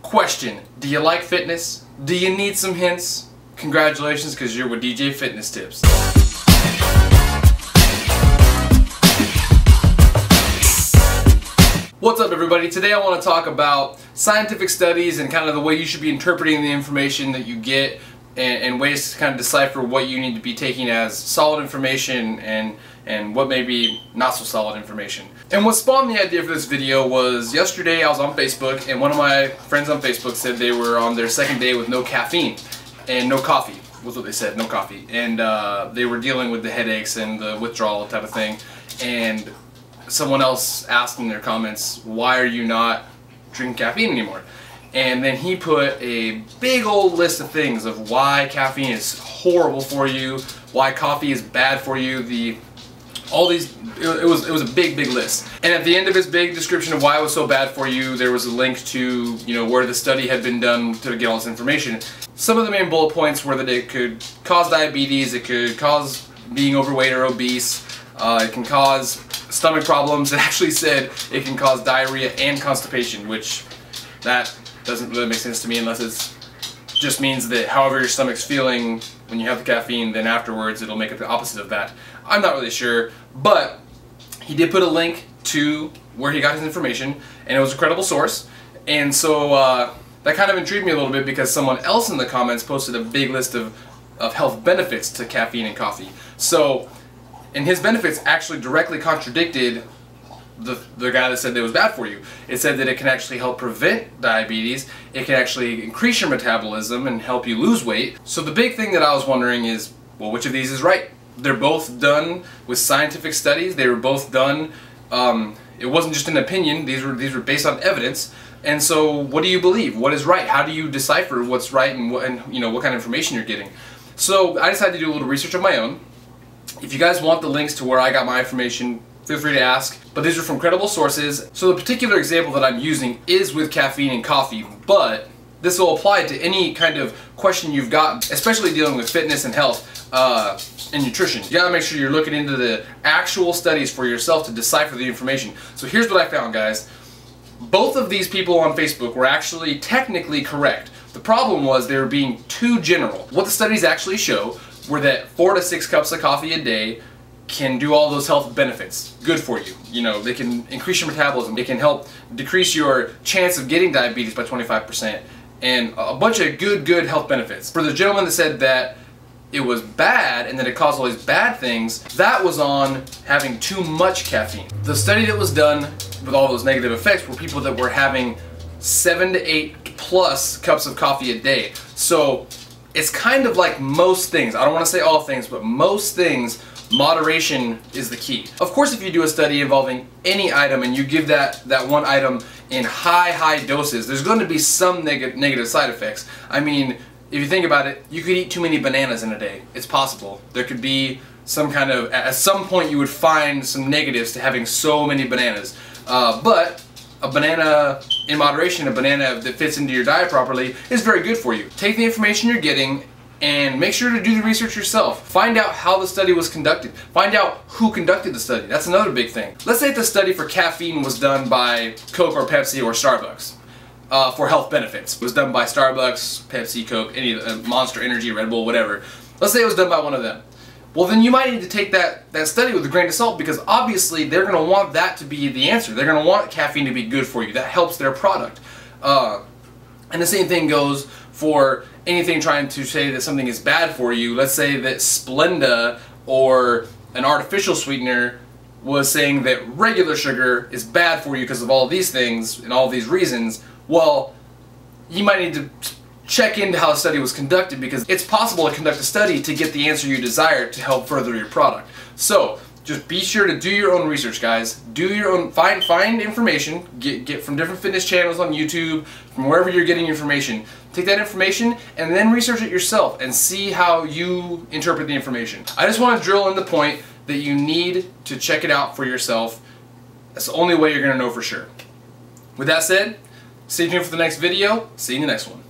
Question, do you like fitness? Do you need some hints? Congratulations, because you're with DJ Fitness Tips. What's up everybody? Today I want to talk about scientific studies and kind of the way you should be interpreting the information that you get and ways to kind of decipher what you need to be taking as solid information and what may be not so solid information. And what spawned the idea for this video was yesterday I was on Facebook and one of my friends on Facebook said they were on their second day with no caffeine and no coffee was what they said, no coffee. And they were dealing with the headaches and the withdrawal type of thing. And someone else asked in their comments, why are you not drinking caffeine anymore? And then he put a big old list of things of why caffeine is horrible for you, why coffee is bad for you, it was a big list. And at the end of his big description of why it was so bad for you, there was a link to, where the study had been done to get all this information. Some of the main bullet points were that it could cause diabetes, it could cause being overweight or obese, it can cause stomach problems. It actually said it can cause diarrhea and constipation, which that doesn't really make sense to me unless it just means that however your stomach's feeling when you have the caffeine, then afterwards it'll make it the opposite of that. I'm not really sure, but he did put a link to where he got his information, and it was a credible source. And so that kind of intrigued me a little bit because someone else in the comments posted a big list of health benefits to caffeine and coffee. So, and his benefits actually directly contradicted the guy that said that it was bad for you. It said that it can actually help prevent diabetes, it can actually increase your metabolism and help you lose weight. So the big thing that I was wondering is, well, which of these is right? They're both done with scientific studies. They were both done, it wasn't just an opinion, these were based on evidence. And so what do you believe? What is right? How do you decipher what's right and what kind of information you're getting? So I decided to do a little research of my own. If you guys want the links to where I got my information, feel free to ask, but these are from credible sources. So the particular example that I'm using is with caffeine and coffee, but this will apply to any kind of question you've got, especially dealing with fitness and health and nutrition. You gotta make sure you're looking into the actual studies for yourself to decipher the information. So here's what I found, guys. Both of these people on Facebook were actually technically correct. The problem was they were being too general. What the studies actually show were that 4 to 6 cups of coffee a day can do all those health benefits. Good for you. They can increase your metabolism. They can help decrease your chance of getting diabetes by 25%. And a bunch of good health benefits. For the gentleman that said that it was bad and that it caused all these bad things, that was on having too much caffeine. The study that was done with all those negative effects were people that were having 7 to 8 plus cups of coffee a day. So it's kind of like most things. I don't want to say all things, but most things, moderation is the key. Of course, if you do a study involving any item and you give that one item in high doses, there's going to be some negative side effects. I mean, if you think about it, you could eat too many bananas in a day. It's possible. There could be some kind of, at some point you would find some negatives to having so many bananas. But a banana in moderation, a banana that fits into your diet properly, is very good for you. Take the information you're getting and make sure to do the research yourself. Find out how the study was conducted. Find out who conducted the study. That's another big thing. Let's say the study for caffeine was done by Coke or Pepsi or Starbucks for health benefits. It was done by Starbucks, Pepsi, Coke, any Monster Energy, Red Bull, whatever. Let's say it was done by one of them. Well, then you might need to take that study with a grain of salt, because obviously they're going to want that to be the answer. They're going to want caffeine to be good for you. That helps their product. And the same thing goes for anything trying to say that something is bad for you. Let's say that Splenda or an artificial sweetener was saying that regular sugar is bad for you because of all these things and all these reasons. Well, you might need to check into how the study was conducted, because it's possible to conduct a study to get the answer you desire to help further your product. So just be sure to do your own research, guys. Do your own, find information, get from different fitness channels on YouTube, from wherever you're getting information. Take that information and then research it yourself and see how you interpret the information. I just want to drill in the point that you need to check it out for yourself. That's the only way you're going to know for sure. With that said, stay tuned for the next video. See you in the next one.